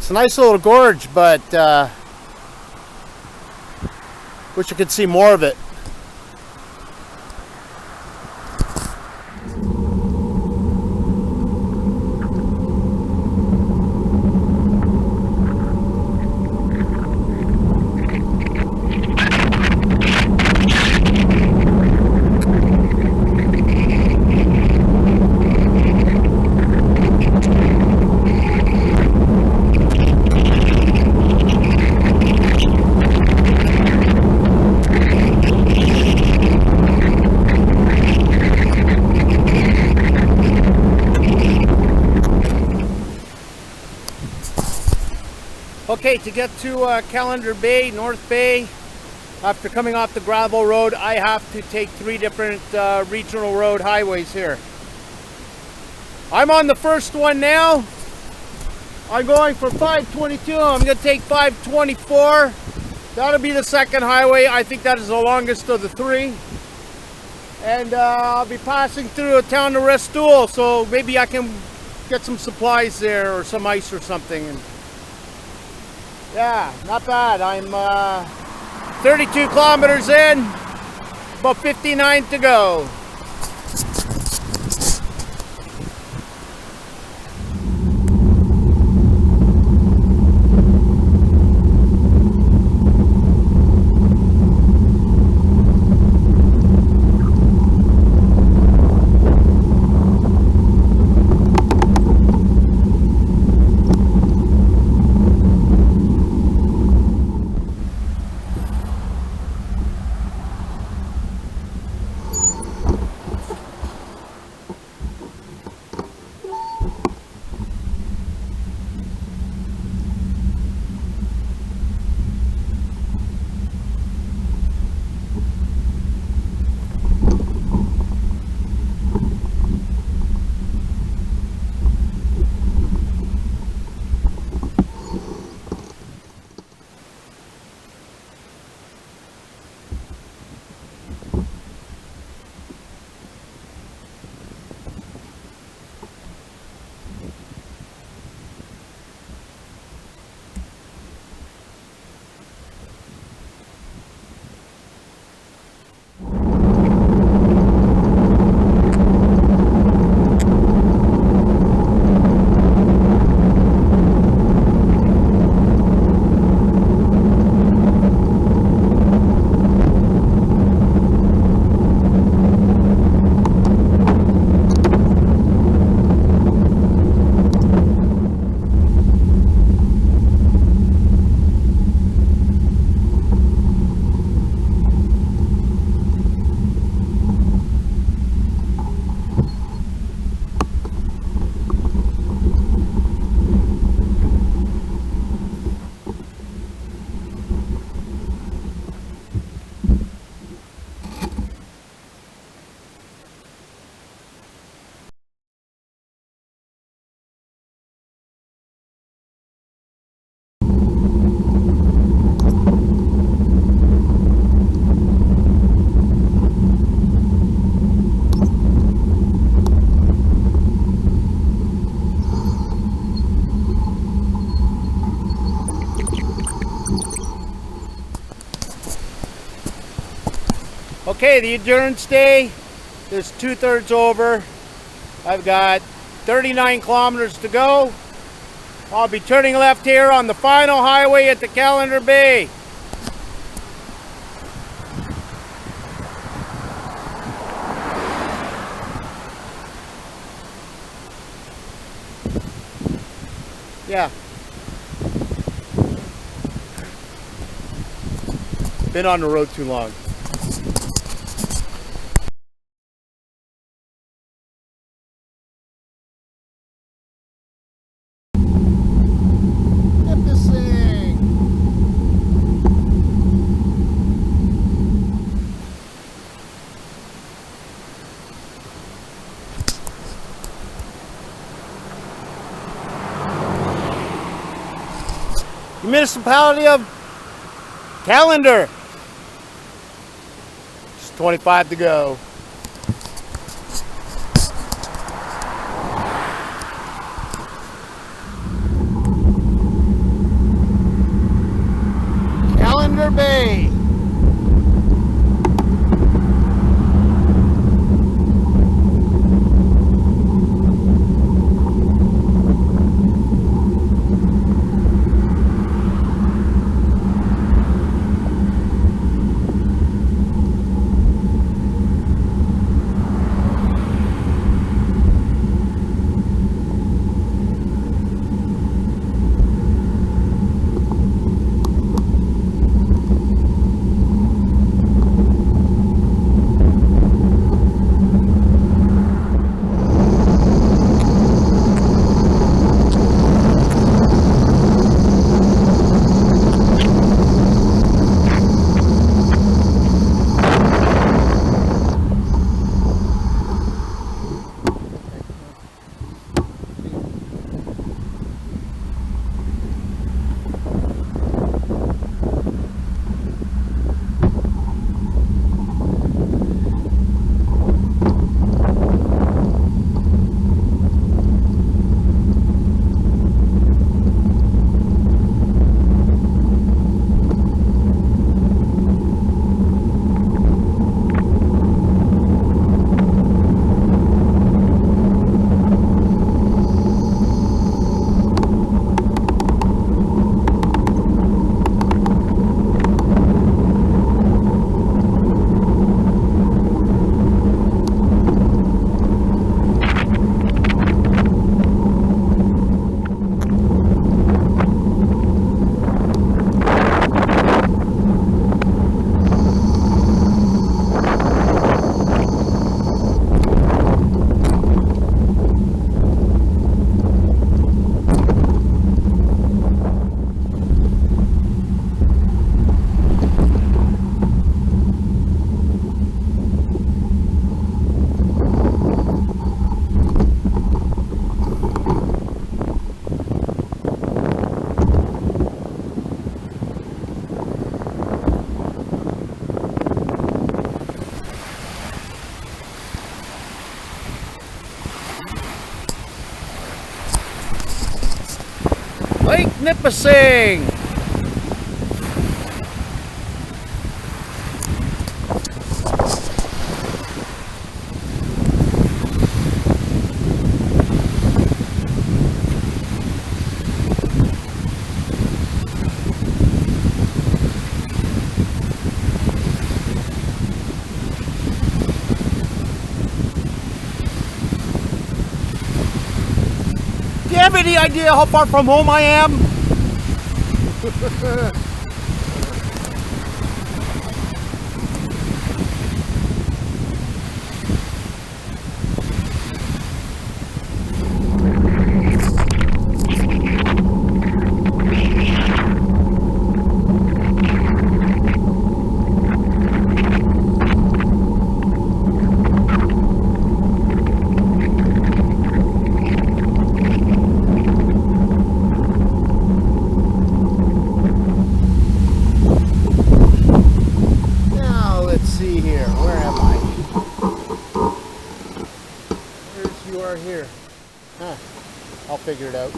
It's a nice little gorge, but wish you could see more of it. Okay, to get to Calendar Bay, North Bay, after coming off the gravel road, I have to take 3 different regional road highways here. I'm on the first one now. I'm going for 522. I'm going to take 524. That'll be the second highway. I think that is the longest of the 3. And I'll be passing through a town of Restoule, so maybe I can get some supplies there or some ice or something. And yeah, not bad. I'm 32 kilometers in, about 59 to go. Okay, the endurance day is 2/3 over. I've got 39 kilometers to go. I'll be turning left here on the final highway at the Calendar Bay. Yeah. Been on the road too long. Municipality of Calendar. Just 25 to go. Snipasing. Do you have any idea how far from home I am? Here. Huh. I'll figure it out.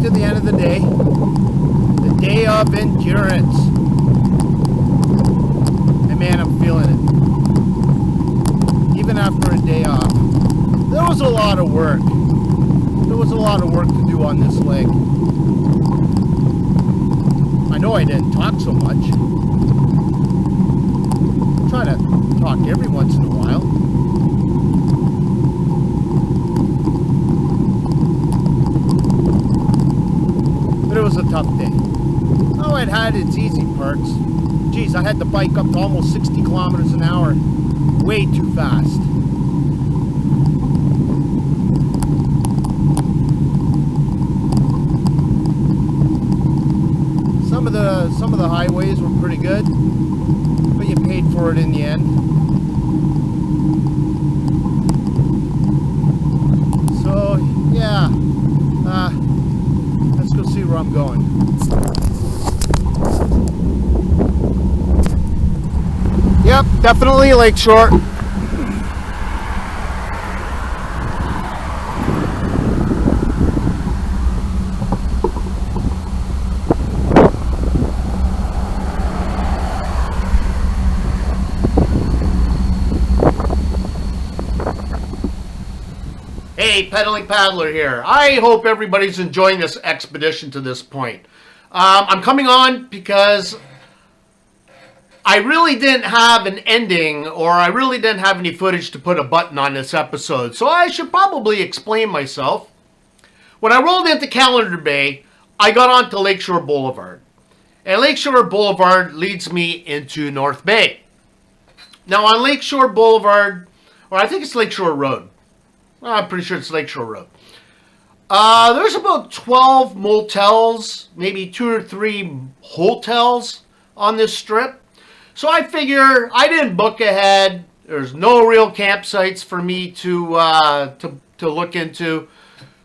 To the end of the day of endurance. And man, I'm feeling it. Even after a day off. There was a lot of work. There was a lot of work to do on this leg. I know I didn't talk so much. I try to talk every once in a while. It was a tough day. Oh, it had its easy parts. Geez, I had the bike up to almost 60 kilometers an hour. Way too fast. Some of the highways were pretty good, but you paid for it in the end. So, yeah. Let's go see where I'm going. Yep, definitely Lakeshore. Hey, Pedaling Paddler here. I hope everybody's enjoying this expedition to this point. I'm coming on because I really didn't have an ending, or I really didn't have any footage to put a button on this episode, so I should probably explain myself. When I rolled into Calendar Bay, I got onto Lakeshore Boulevard. And Lakeshore Boulevard leads me into North Bay. Now on Lakeshore Boulevard, or I think it's Lakeshore Road. I'm pretty sure it's Lakeshore Road. There's about 12 motels, maybe 2 or 3 hotels on this strip. So I figure I didn't book ahead. There's no real campsites for me to look into.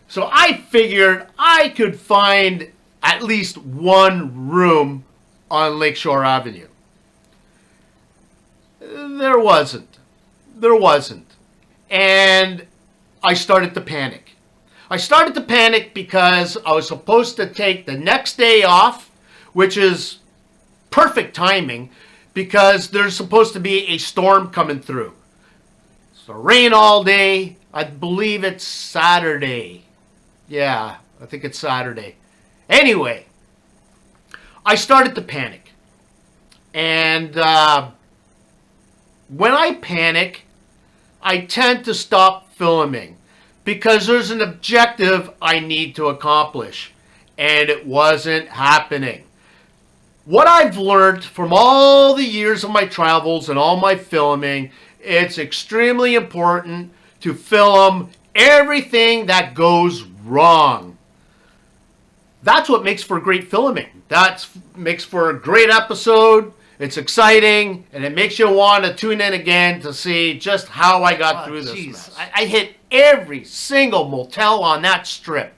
So I figured I could find at least one room on Lakeshore Avenue. There wasn't. And I started to panic. I started to panic because I was supposed to take the next day off, which is perfect timing because there's supposed to be a storm coming through. So rain all day. I believe it's Saturday. Yeah, I think it's Saturday. Anyway, I started to panic. And when I panic, I tend to stop filming because there's an objective I need to accomplish. And it wasn't happening. What I've learned from all the years of my travels and all my filming, it's extremely important to film everything that goes wrong. That's what makes for great filming. That makes for a great episode. It's exciting, and it makes you want to tune in again to see just how I got through this mess. I hit every single motel on that strip,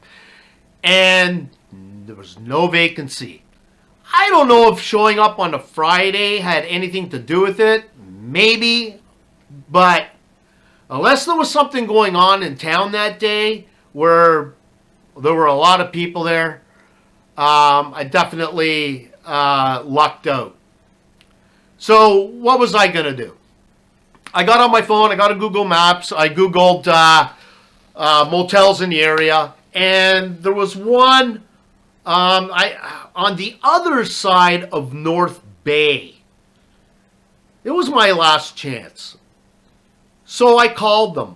and there was no vacancy. I don't know if showing up on a Friday had anything to do with it. Maybe, but unless there was something going on in town that day where there were a lot of people there, I definitely lucked out. So what was I going to do? I got on my phone, I got a Google Maps, I Googled motels in the area, and there was one on the other side of North Bay. It was my last chance. So I called them.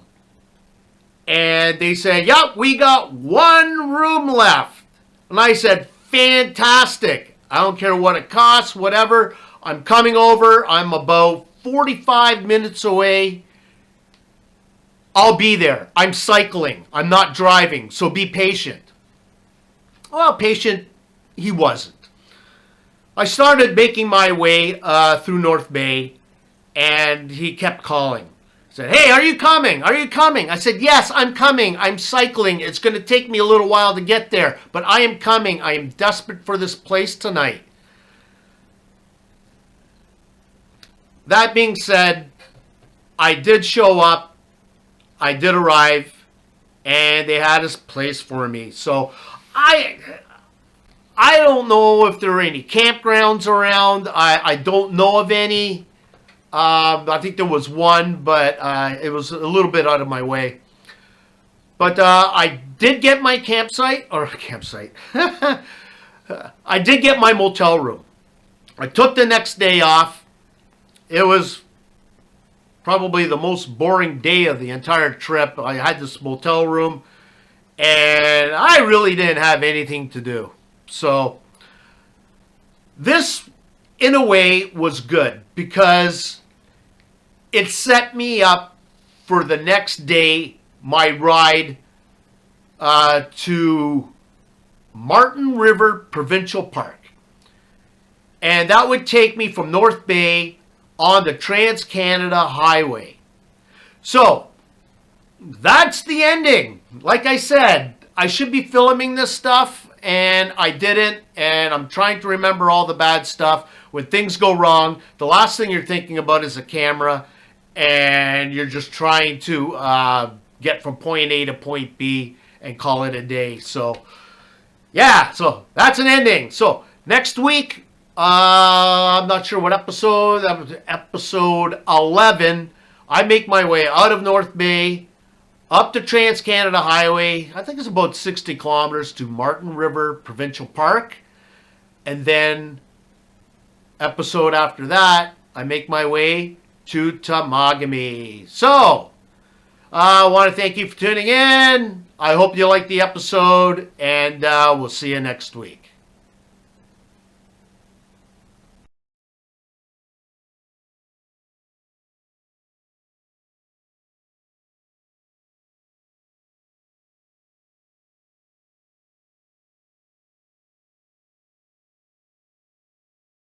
And they said, yep, we got one room left. And I said, fantastic. I don't care what it costs, whatever. I'm coming over. I'm about 45 minutes away. I'll be there. I'm cycling. I'm not driving. So be patient. Well, patient, he wasn't. I started making my way through North Bay, and he kept calling. Said, hey, are you coming? Are you coming? I said, yes, I'm coming. I'm cycling. It's going to take me a little while to get there, but I am coming. I am desperate for this place tonight. That being said, I did show up. I did arrive, and they had this place for me. So I don't know if there are any campgrounds around. I don't know of any. I think there was one, but it was a little bit out of my way. But I did get my campsite. I did get my motel room. I took the next day off. It was probably the most boring day of the entire trip. I had this motel room, and I really didn't have anything to do. So this, in a way, was good because it set me up for the next day, my ride to Martin River Provincial Park. And that would take me from North Bay on the Trans-Canada Highway. So that's the ending. Like I said, I should be filming this stuff, and I didn't, and I'm trying to remember all the bad stuff. When things go wrong, the last thing you're thinking about is a camera, and you're just trying to get from point A to point B and call it a day. So, yeah, so that's an ending. So, next week, I'm not sure what episode, that was episode 11. I make my way out of North Bay, up the Trans-Canada Highway. I think it's about 60 kilometers to Martin River Provincial Park. And then, episode after that, I make my way to Temagami. So, I want to thank you for tuning in. I hope you liked the episode, and we'll see you next week.